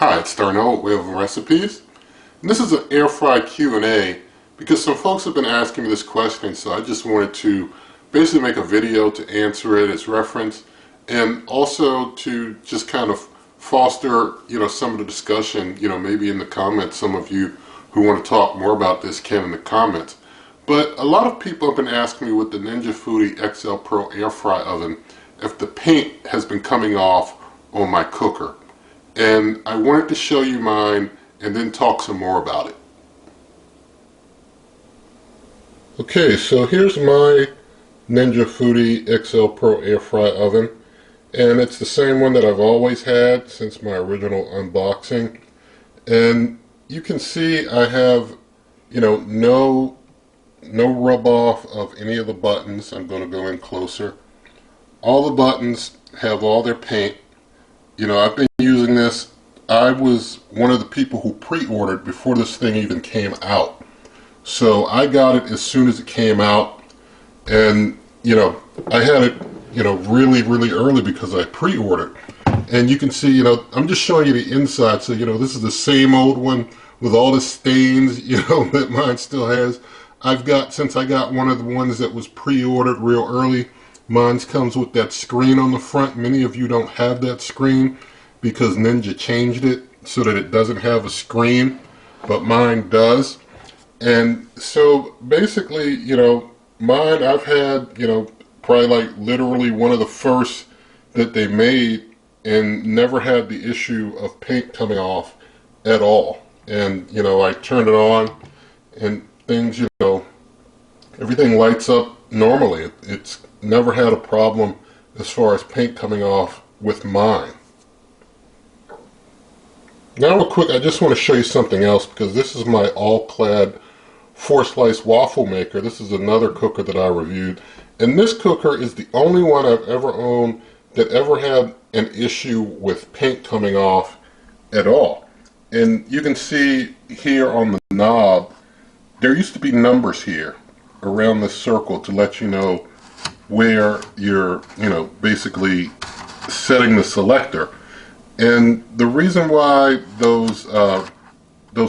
Hi, it's Darnell with Waffle Recipes. And this is an air fry Q&A because some folks have been asking me this question, so I just wanted to basically make a video to answer it as reference and also to just kind of foster, some of the discussion, maybe in the comments. Some of you who want to talk more about this can in the comments. But a lot of people have been asking me with the Ninja Foodi XL Pro air fry oven if the paint has been coming off on my cooker. And I wanted to show you mine and then talk some more about it. Okay, so here's my Ninja Foodi XL Pro air fry oven, and it's the same one that I've always had since my original unboxing. And you can see I have, no rub off of any of the buttons. I'm going to go in closer. All the buttons have all their paint. I've been using this. I was one of the people who pre-ordered before this thing even came out. So I got it as soon as it came out, and I had it really early because I pre-ordered. And you can see, I'm just showing you the inside, so this is the same old one with all the stains, that mine still has. Since I got one of the ones that was pre-ordered real early, mine comes with that screen on the front. Many of you don't have that screen because Ninja changed it so that it doesn't have a screen, but mine does. And so basically, mine I've had, probably like literally one of the first that they made, and never had the issue of paint coming off at all. And I turned it on and things, everything lights up normally. It's never had a problem as far as paint coming off with mine. Now real quick, I just want to show you something else, because this is my all-clad 4-slice waffle maker. This is another cooker that I reviewed, and this cooker is the only one I've ever owned that ever had an issue with paint coming off at all. And you can see here on the knob, there used to be numbers here around this circle to let you know where you're, basically setting the selector. And the reason why those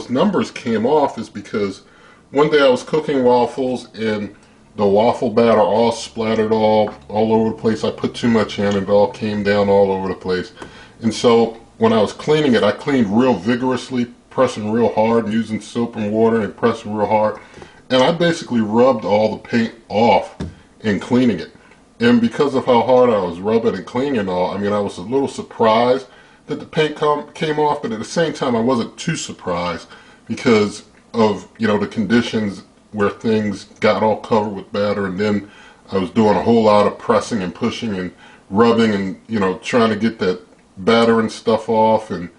numbers came off is because one day I was cooking waffles and the waffle batter all splattered all over the place. I put too much in and it all came down all over the place. And so when I was cleaning it, I cleaned real vigorously, pressing real hard, using soap and water and pressing real hard. And I basically rubbed all the paint off in cleaning it. And because of how hard I was rubbing and cleaning it all, I was a little surprised that the paint came off, but at the same time I wasn't too surprised because of, the conditions where things got all covered with batter, and then I was doing a whole lot of pressing and pushing and rubbing and, trying to get that batter and stuff off. And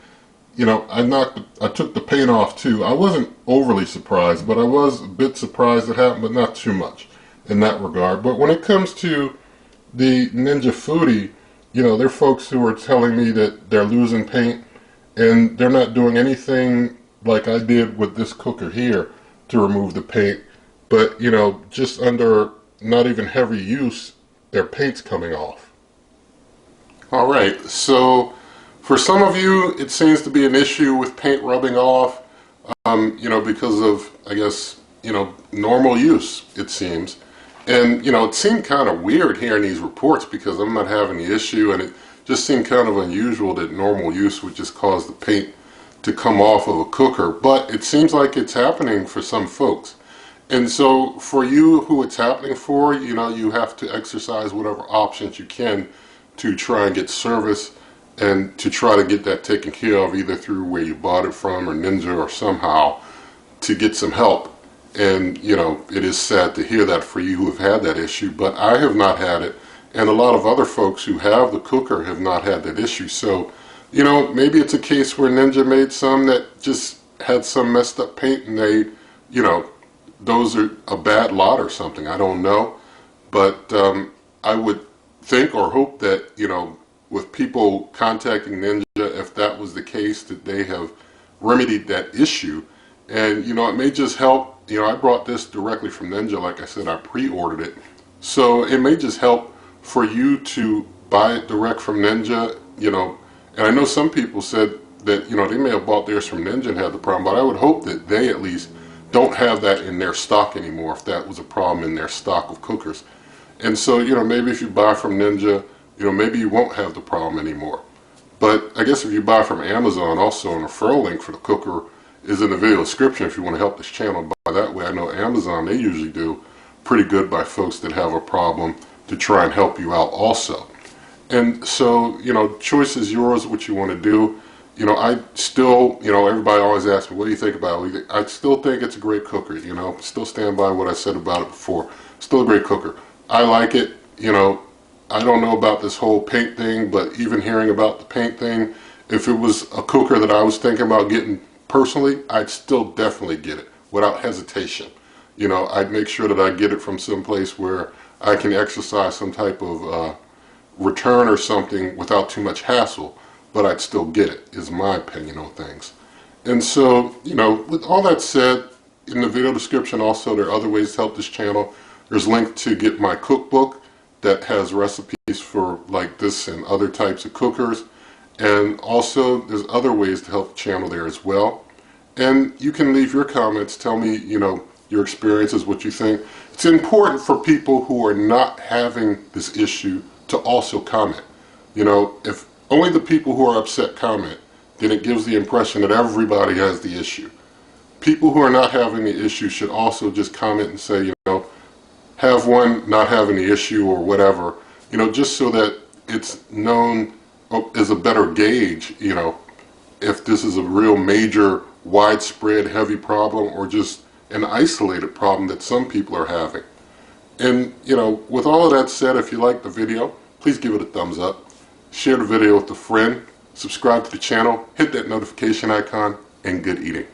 I took the paint off too. I wasn't overly surprised, but I was a bit surprised it happened, but not too much in that regard. But when it comes to the Ninja Foodi, there are folks who are telling me that they're losing paint, and they're not doing anything like I did with this cooker here to remove the paint. But, just under not even heavy use, their paint's coming off. Alright, so for some of you, it seems to be an issue with paint rubbing off, because of, I guess, normal use, it seems. And, it seemed kind of weird hearing these reports because I'm not having the issue, and it just seemed kind of unusual that normal use would just cause the paint to come off of a cooker. But it seems like it's happening for some folks. And so for you who it's happening for, you have to exercise whatever options you can to try and get service and to try to get that taken care of, either through where you bought it from or Ninja or somehow, to get some help. And it is sad to hear that for you who have had that issue, but I have not had it, and a lot of other folks who have the cooker have not had that issue. So maybe it's a case where Ninja made some that just had some messed up paint, and they those are a bad lot or something. I don't know, but I would think or hope that with people contacting Ninja, if that was the case, that they have remedied that issue. And it may just help. I brought this directly from Ninja. Like I said, I pre-ordered it, so it may just help for you to buy it direct from Ninja. And I know some people said that, you know, they may have bought theirs from Ninja and had the problem, but I would hope that they at least don't have that in their stock anymore if that was a problem in their stock of cookers. And so, you know, maybe if you buy from Ninja, you know, maybe you won't have the problem anymore. But I guess if you buy from Amazon, also an referral link for the cooker is in the video description if you want to help this channel. By that way, I know Amazon, they usually do pretty good by folks that have a problem to try and help you out also. And so, you know, choice is yours, what you want to do. You know, I still, you know, everybody always asks me, what do you think about it? I still think it's a great cooker, you know, still stand by what I said about it before. Still a great cooker. I like it, you know, I don't know about this whole paint thing, but even hearing about the paint thing, if it was a cooker that I was thinking about getting personally, I'd still definitely get it without hesitation. You know, I'd make sure that I get it from some place where I can exercise some type of return or something without too much hassle, but I'd still get it, is my opinion on things. And so, you know, with all that said, in the video description also there are other ways to help this channel. There's a link to get my cookbook that has recipes for like this and other types of cookers. And also there's other ways to help the channel there as well. And you can leave your comments, tell me, you know, your experiences, what you think. It's important for people who are not having this issue to also comment. You know, if only the people who are upset comment, then it gives the impression that everybody has the issue. People who are not having the issue should also just comment and say, you know, have one not having the issue or whatever, you know, just so that it's known as a better gauge, you know, if this is a real major, widespread, heavy problem or just an isolated problem that some people are having. And, you know, with all of that said, if you like the video, please give it a thumbs up, share the video with a friend, subscribe to the channel, hit that notification icon, and good eating.